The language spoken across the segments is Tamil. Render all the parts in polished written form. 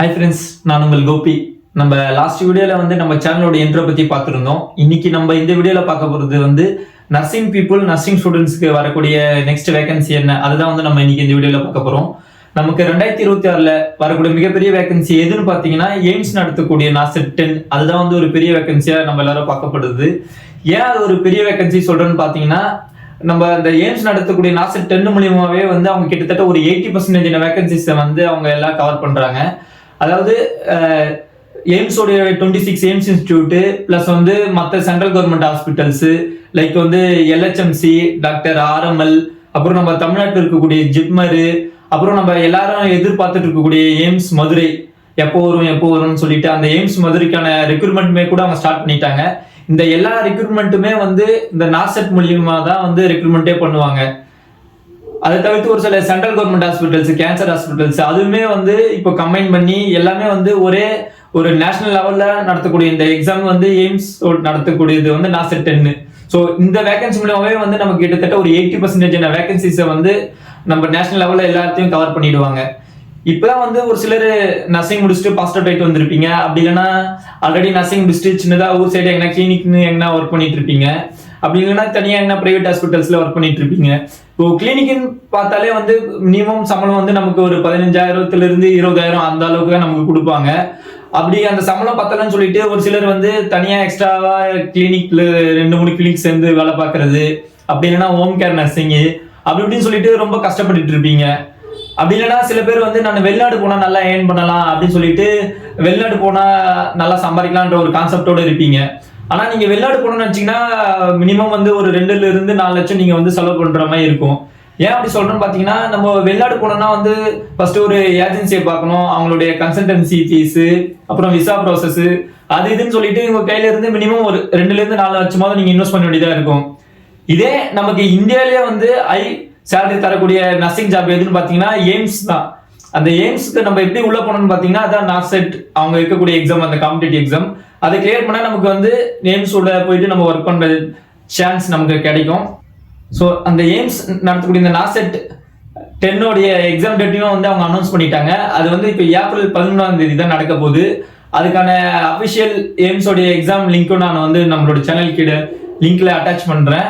ஹாய் ஃப்ரெண்ட்ஸ், நான் உங்கள் கோபி. நம்ம லாஸ்ட் வீடியோவில் வந்து நம்ம சேனலோட இன்ட்ரோ பற்றி பார்த்துருந்தோம். இன்னைக்கு நம்ம இந்த வீடியோவில் பார்க்க போகிறது வந்து நர்சிங் பீப்புள், நர்சிங் ஸ்டூடெண்ட்ஸ்க்கு வரக்கூடிய நெக்ஸ்ட் வேகன்சி என்ன, அதுதான் வந்து நம்ம இன்னைக்கு இந்த வீடியோவில் பார்க்க போகிறோம். நமக்கு 2026 வரக்கூடிய மிகப்பெரிய வேகன்சி எதுன்னு பார்த்தீங்கன்னா எய்ம்ஸ் நடத்தக்கூடிய நாசெட் 10. அதுதான் வந்து ஒரு பெரிய வேகன்சியாக நம்ம எல்லாரும் பார்க்கப்படுது. ஏன் அது ஒரு பெரிய வேகன்சி சொல்கிறேன்னு பார்த்தீங்கன்னா, நம்ம இந்த எய்ம்ஸ் நடத்தக்கூடிய நாசெட் 10 மூலியமாவே வந்து அவங்க கிட்டத்தட்ட ஒரு 80% வேகன்சிஸை வந்து அவங்க எல்லாம் கவர் பண்ணுறாங்க. அதாவது எய்ம்ஸோடைய 26 எய்ம்ஸ் இன்ஸ்டிடியூட்டு பிளஸ் வந்து மற்ற சென்ட்ரல் கவர்மெண்ட் ஹாஸ்பிட்டல்ஸு லைக் வந்து எல்ஹெச்எம்சி, டாக்டர் ஆர்எம்எல், அப்புறம் நம்ம தமிழ்நாட்டில் இருக்கக்கூடிய ஜிப்மரு, அப்புறம் நம்ம எல்லாரும் எதிர்பார்த்துட்டு இருக்கக்கூடிய எய்ம்ஸ் மதுரை எப்போ வரும்னு சொல்லிட்டு அந்த எய்ம்ஸ் மதுரைக்கான ரெக்ரூட்மெண்ட்டுமே கூட அவங்க ஸ்டார்ட் பண்ணிட்டாங்க. இந்த எல்லா ரெக்ரூட்மெண்ட்டுமே வந்து இந்த நாசெட் மூலியமா தான் வந்து ரெக்ரூட்மெண்ட்டே பண்ணுவாங்க. அதை தவிர்த்து ஒரு சில central government hospitals, cancer hospitals அதுவுமே வந்து இப்போ கம்பைன் பண்ணி எல்லாமே வந்து ஒரே ஒரு நேஷனல் லெவலில் நடத்தக்கூடிய இந்த எக்ஸாம் வந்து எய்ம்ஸ் நடத்தக்கூடியது வந்து நாசெட் 10. ஸோ இந்த வேகன்சி மூலமாவே வந்து நமக்கு கிட்டத்தட்ட ஒரு 80% வேகன்சிஸை வந்து நம்ம நேஷனல் லெவலில் எல்லாத்தையும் கவர் பண்ணிடுவாங்க. இப்போதான் வந்து ஒரு சிலர் நர்சிங் முடிச்சுட்டு பாஸ்ட் அவுட் ஆகிட்டு வந்திருப்பீங்க. அப்படி இல்லைன்னா ஆல்ரெடி நர்சிங் முடிச்சுட்டு சின்னதாக ஊர் சைடு எங்கன்னா கிளினிக்னு எங்கன்னா ஒர்க் பண்ணிட்டு இருப்பீங்க. அப்படி இல்லைன்னா தனியாக என்ன பிரைவேட் ஹாஸ்பிட்டல்ஸ்ல ஒர்க் பண்ணிட்டு இருப்பீங்க. இப்போ கிளினிக்னு பார்த்தாலே வந்து மினிமம் சம்பளம் வந்து நமக்கு ஒரு 15,000 20,000 அந்த அளவுக்கு தான் நமக்கு கொடுப்பாங்க. அப்படி அந்த சம்பளம் பத்தலன்னு சொல்லிட்டு ஒரு சிலர் வந்து தனியா எக்ஸ்ட்ராவா கிளினிக்ல 2-3 கிளினிக் சேர்ந்து வேலை பார்க்கறது, அப்படி இல்லைன்னா ஹோம் கேர் நர்சிங் அப்படி இப்படின்னு சொல்லிட்டு ரொம்ப கஷ்டப்பட்டுட்டு இருப்பீங்க. அப்படி இல்லைன்னா சில பேர் வந்து நான் வெளிநாடு போனா நல்லா ஏர்ன் பண்ணலாம் அப்படின்னு சொல்லிட்டு வெளிநாடு போனா நல்லா சம்பாதிக்கலான்ற ஒரு கான்செப்டோட இருப்பீங்க. ஆனா நீங்க வெளிநாடு போகணும்னு நினைச்சீங்கன்னா மினிமம் வந்து ஒரு 2-4 லட்சம் நீங்க வந்து செலவு பண்ற மாதிரி இருக்கும். ஏன் அப்படி சொல்றேன்னு பாத்தீங்கன்னா, நம்ம வெளிநாடு போனோம்னா வந்து ஃபர்ஸ்ட் ஒரு ஏஜென்சியை பார்க்கணும், அவங்களுடைய கன்சல்டன்சி ஃபீஸ், அப்புறம் விசா ப்ராசஸ் அது இதுன்னு சொல்லிட்டு உங்க கையில இருந்து மினிமம் ஒரு 2-4 லட்சமாவது நீங்க இன்வெஸ்ட் பண்ண வேண்டியதா இருக்கும். இதே நமக்கு இந்தியாவிலேயே வந்து ஹை சேலரி தரக்கூடிய நர்சிங் ஜாப் எதுன்னு பாத்தீங்கன்னா எய்ம்ஸ் தான். அந்த எய்ம்ஸ்க்கு நம்ம எப்படி உள்ள போனோம்னு பாத்தீங்கன்னா அதான் நாசெட் அவங்க இருக்கக்கூடிய எக்ஸாம், அந்த காம்படிட்டிவ் எக்ஸாம். அதை கிளியர் பண்ணா நமக்கு வந்து எய்ம்ஸ் உள்ள போயிட்டு நம்ம ஒர்க் பண்ற சான்ஸ் நமக்கு கிடைக்கும். ஸோ அந்த எய்ம்ஸ் நடத்தக்கூடிய இந்த நாசெட் 10 எக்ஸாம் டேட்டையும் வந்து அவங்க அனௌன்ஸ் பண்ணிட்டாங்க. அது வந்து இப்போ ஏப்ரல் 11 தான் நடக்க போகுது. அதுக்கான அஃபிஷியல் எய்ம்ஸோடைய எக்ஸாம் லிங்க்கும் நான் வந்து நம்மளோட சேனல் கீழே லிங்க்ல அட்டாச் பண்றேன்.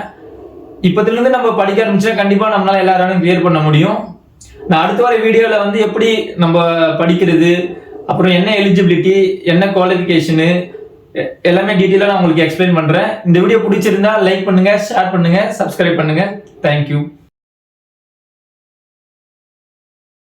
இப்போதுலேருந்து நம்ம படிக்க ஆரம்பிச்சா கண்டிப்பா நம்மளால எல்லாராலும் கிளியர் பண்ண முடியும். நான் அடுத்த வர வீடியோவில் வந்து எப்படி நம்ம படிக்கிறது, அப்புறம் என்ன எலிஜிபிலிட்டி, என்ன குவாலிஃபிகேஷனு எல்லாமே டீட்டெயிலாக நான் உங்களுக்கு எக்ஸ்பிளைன் பண்ணுறேன். இந்த வீடியோ பிடிச்சிருந்தா லைக் பண்ணுங்க, ஷேர் பண்ணுங்க, சப்ஸ்கிரைப் பண்ணுங்க. தேங்க்யூ.